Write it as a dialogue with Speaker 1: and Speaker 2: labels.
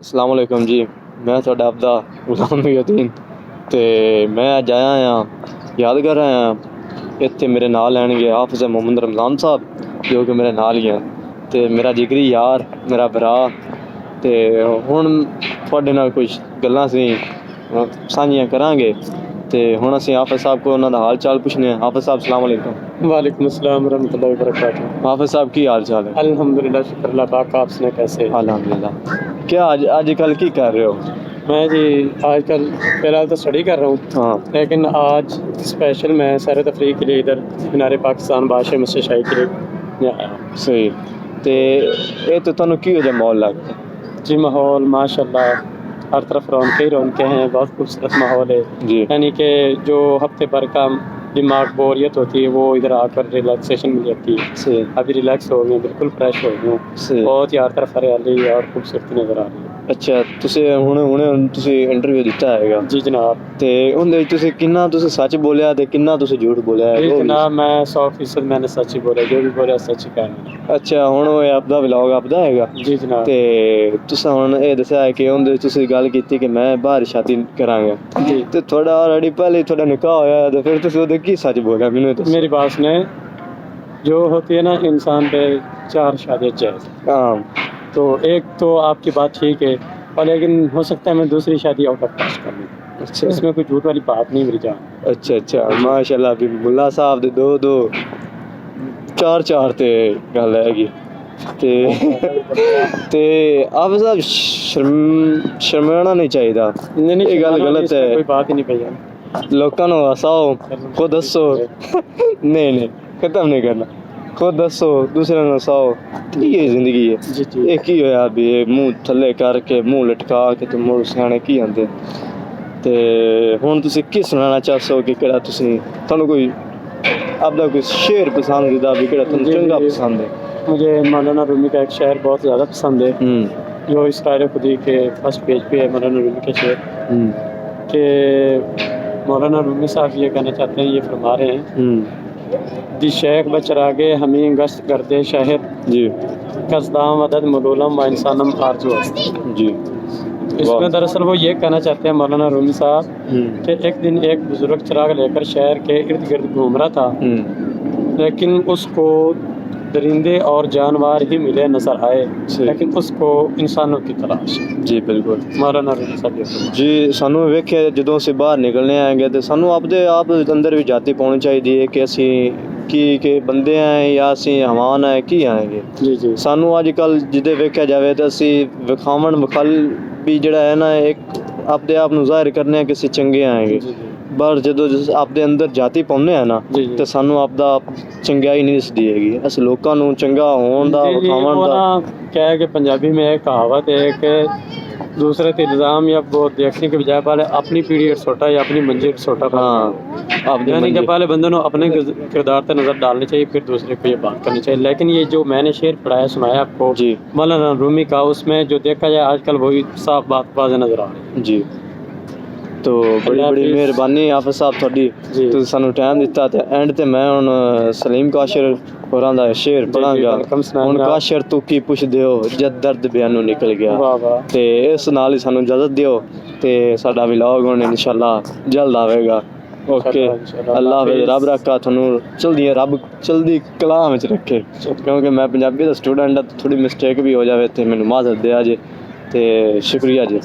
Speaker 1: अस्सलाम वालेकुम जी, मैं ਤੁਹਾਡਾ ਆਪਦਾ ਗੁਲਾਮ ਯਤੀਨ ਤੇ ਮੈਂ ਅੱਜ ਆਇਆ ਹਾਂ ਯਾਦਗਾਰ ਆਇਆ ਹਾਂ। ਇੱਥੇ ਮੇਰੇ ਨਾਲ ਲੈਣਗੇ ਹਾਫਿਜ਼ ਮੁਹੰਮਦ ਰਮਜ਼ਾਨ ਸਾਹਿਬ ਜੋ ਕਿ ਮੇਰੇ ਨਾਲ ਹੀ ਆ ਤੇ ਮੇਰਾ ਜਿਗਰੀ ਯਾਰ ਮੇਰਾ ਭਰਾ। ਤੇ ਹੁਣ ਤੁਹਾਡੇ ਨਾਲ ਕੁਝ ਗੱਲਾਂ ਅਸੀਂ ਸਾਂਝੀਆਂ ਕਰਾਂਗੇ ਤੇ ਹੁਣ ਅਸੀਂ ਹਾਫਿਜ਼ ਸਾਹਿਬ ਕੋਲ ਉਹਨਾਂ ਦਾ ਹਾਲ ਚਾਲ ਪੁੱਛਣੇ ਆ। ਹਾਫਿਜ਼ ਸਾਹਿਬ अस्सलाम वालेकुम।
Speaker 2: वालेकुम अस्सलाम रहमतुल्लाहि व बरकातुहू।
Speaker 1: हाफिज साहब की हाल चाल है?
Speaker 2: अल्हम्दुलिल्लाह, शुक्र अल्लाह पाक का। आपने कैसे?
Speaker 1: अल्हम्दुलिल्लाह। क्या आजकल की कर रहे हो?
Speaker 2: मैं जी आजकल फ़िलहाल तो स्टडी कर रहा हूँ,
Speaker 1: हाँ
Speaker 2: लेकिन आज स्पेशल मैं सैर तफरीह के लिए इधर मीनार पाकिस्तान बादशाह मस्जिद शाही के लिए आया हूँ।
Speaker 1: सही। तो ये तो तुहानू की वजह माहौल लगता
Speaker 2: जी माहौल माशाल्लाह हर तरफ रौनकें हैं, बहुत खूबसूरत माहौल है।
Speaker 1: जी
Speaker 2: यानी कि जो हफ्ते भर का दिमाग बोरियत होती है वो इधर आकर रिलैक्सेशन मिल जाती है।
Speaker 1: सही
Speaker 2: अभी रिलैक्स हो गए, बिल्कुल फ्रेश हो गए हूँ।
Speaker 1: सही।
Speaker 2: बहुत ही हर तरफ हरियाली और खूबसूरती नज़र आ रही है।
Speaker 1: अच्छा, ਤੁਸੀਂ ਇੰਟਰਵਿਊ ਦਿੱਤਾ ਹੈਗਾ
Speaker 2: जी जनाब।
Speaker 1: ਤੇ ਉਹਦੇ ਵਿੱਚ ਤੁਸੀਂ ਕਿੰਨਾ ਸੱਚ ਬੋਲਿਆ ਤੇ ਕਿੰਨਾ ਝੂਠ ਬੋਲਿਆ
Speaker 2: जी
Speaker 1: ਹੈ?
Speaker 2: जनाब, मैं 100% मैंने सच ही बोला, जो भी बोला सच ही कहना।
Speaker 1: ਅੱਛਾ, ਹੁਣ ਉਹ ਆਪਦਾ ਵਲੌਗ ਆਪਦਾ ਹੈਗਾ
Speaker 2: जी जनाब।
Speaker 1: ਤੇ ਤੁਸੀਂ ਹੁਣ ਇਹ ਦੱਸਿਆ ਹੈ ਕਿ ਉਹਦੇ ਵਿੱਚ ਤੁਸੀਂ ਗੱਲ ਕੀਤੀ ਕਿ ਮੈਂ ਬਾਹਰ ਸ਼ਾਦੀ ਕਰਾਂਗਾ
Speaker 2: जी
Speaker 1: ਤੇ ਤੁਹਾਡਾ ਆਲਰੇਡੀ ਪਹਿਲੇ ਤੁਹਾਡਾ ਨਿਕਾਹ ਹੋਇਆ ਤੇ ਫਿਰ ਤੁਸੀਂ ਉਹਦੇ ਕੀ ਸੱਚ ਬੋਲਿਆ ਮੈਨੂੰ ਦੱਸੋ।
Speaker 2: मेरी बात सुने, जो होती है ना इंसान पे 4 शादियाँ जायज़।
Speaker 1: हाँ
Speaker 2: तो एक तो आपकी बात ठीक है, और लेकिन हो सकता है मैं दूसरी शादी आउट ऑफ कास्ट कर लूँ।
Speaker 1: अच्छा
Speaker 2: इसमें कोई झूठ वाली बात नहीं मेरी जान।
Speaker 1: अच्छा माशाल्लाह भी मुल्ला साहब दे दो चार ते गल हैगी ते आप साहब शर्माना नहीं चाहिए।
Speaker 2: नहीं
Speaker 1: ये गल गलत है,
Speaker 2: कोई बात ही नहीं भैया।
Speaker 1: लोगों को हसाओ, खुद हसो। नहीं खत्म नहीं करना, खुद दसो दूसरे को हसाओ, ये जिंदगी है।
Speaker 2: जी जी।
Speaker 1: एक ही होया भी मुंह थले करके मुंह लटका के ते मुड़ सियाने की आंदे ते हुण तुसीं की सुनाना चाहते हो कि केड़ा तुहानू कोई आपदा कोई शेर पसंदीदा भी केड़ा तुहानू चंगा पसंद है?
Speaker 2: मुझे मौलाना रूमी का एक शेर बहुत ज़्यादा पसंद है, जो इस शायर खुदी के फर्स्ट पेज पे है। मौलाना रूमी के शेर कि मौलाना रूमी साहब ये कहना चाहते हैं, ये फरमा रहे हैं, दी शेख बचरागे हमीं गश्त करदे शहर
Speaker 1: जी
Speaker 2: कसदाम मदद मलूलम व इंसानम आरजू अस्त।
Speaker 1: जी।
Speaker 2: इसमें दरअसल वो ये कहना चाहते हैं मौलाना रूमी साहब कि एक दिन एक बुजुर्ग चिराग लेकर शहर के इर्द गिर्द घूम रहा था, लेकिन उसको दरिंदे और जानवर ही मिले नजर आए, लेकिन उसको इंसानों की तलाश।
Speaker 1: जी बिल्कुल
Speaker 2: मौलाना रूमी साहब
Speaker 1: जी। सानू वेखे ਜਦੋਂ ਅਸੀਂ ਬਾਹਰ ਨਿਕਲਨੇ ਆएंगे ਤੇ ਸਾਨੂੰ ਆਪਦੇ ਆਪ ਅੰਦਰ ਵੀ ਜਾਤੀ ਪਾਉਣੀ ਚਾਹੀਦੀ ਹੈ ਕਿ ਅਸੀਂ ਕੀ ਬੰਦੇ ਆਏ ਜਾਂ ਅਸੀਂ ਹਵਾਨ ਆਏ ਕੀ ਆਏਗੇ।
Speaker 2: जी जी।
Speaker 1: ਸਾਨੂੰ ਅੱਜ ਕੱਲ ਜਿੱਦੇ ਵੇਖਿਆ ਜਾਵੇ ਤਾਂ ਅਸੀਂ ਵਿਖਾਵਣ ਵਿਖਲ ਵੀ ਜਿਹੜਾ ਹੈ ਨਾ ਇੱਕ ਆਪਦੇ ਆਪ ਨੂੰ ਜ਼ਾਹਿਰ ਕਰਨੇ ਆ ਕਿ ਅਸੀਂ ਚੰਗੇ ਆਏਗੇ,
Speaker 2: जी जी।
Speaker 1: ਪਰ ਜਦੋਂ ਆਪਦੇ ਅੰਦਰ ਜਾਤੀ ਪਾਉਂਦੇ ਆ ਨਾ
Speaker 2: ਜੀ, ਜੀ।
Speaker 1: ਤੇ ਸਾਨੂੰ ਆਪਦਾ ਚੰਗਿਆਈ ਨਹੀਂ ਦਿਸਦੀ ਹੈਗੀ। ਅਸੀਂ ਲੋਕਾਂ ਨੂੰ ਚੰਗਾ ਹੋਣ ਦਾ ਵਿਖਾਵਣ ਦਾ
Speaker 2: क्या है कि पंजाबी में एक कहावत है कि दूसरे पे इल्ज़ाम या वो देखने के बजाय पहले अपनी पीढ़ी सोटा या अपनी मंजिल सोटा।
Speaker 1: हाँ आपने
Speaker 2: यानी कि पहले बंदे को अपने किरदार पर नज़र डालनी चाहिए, फिर दूसरे को ये बात करनी चाहिए। लेकिन ये जो मैंने शेर पढ़ाया सुनाया आपको
Speaker 1: जी
Speaker 2: मौलाना रूमी का, उसमें जो देखा जाए आजकल वही साफ बात वाज़ेह नज़र आ रही है।
Speaker 1: जी। तो बड़ी मेहरबानी हाफिज़ साहब थोड़ी,
Speaker 2: जी।
Speaker 1: तुसीं सानू टाइम दिता ते एंड ते मैं हुण सलीम काशिर होरां दा शेर पढ़ांगा। हुण काशिर तू की पुछदे हो जद दर्द बयानों निकल गया।
Speaker 2: वाह वाह।
Speaker 1: ते इस नाल ही सानू इजाजत दियो ते साडा व्लॉग हुण इंशाल्लाह जल्द आवेगा। ओके अल्लाह हाफिज़। रब रखा थानू चलदी कलाम विच रखे, क्योंकि मैं पंजाबी दा स्टूडेंट हां, थोड़ी मिस्टेक भी हो जावे ते मैनू माज़रत दिया जे ते शुक्रिया जी।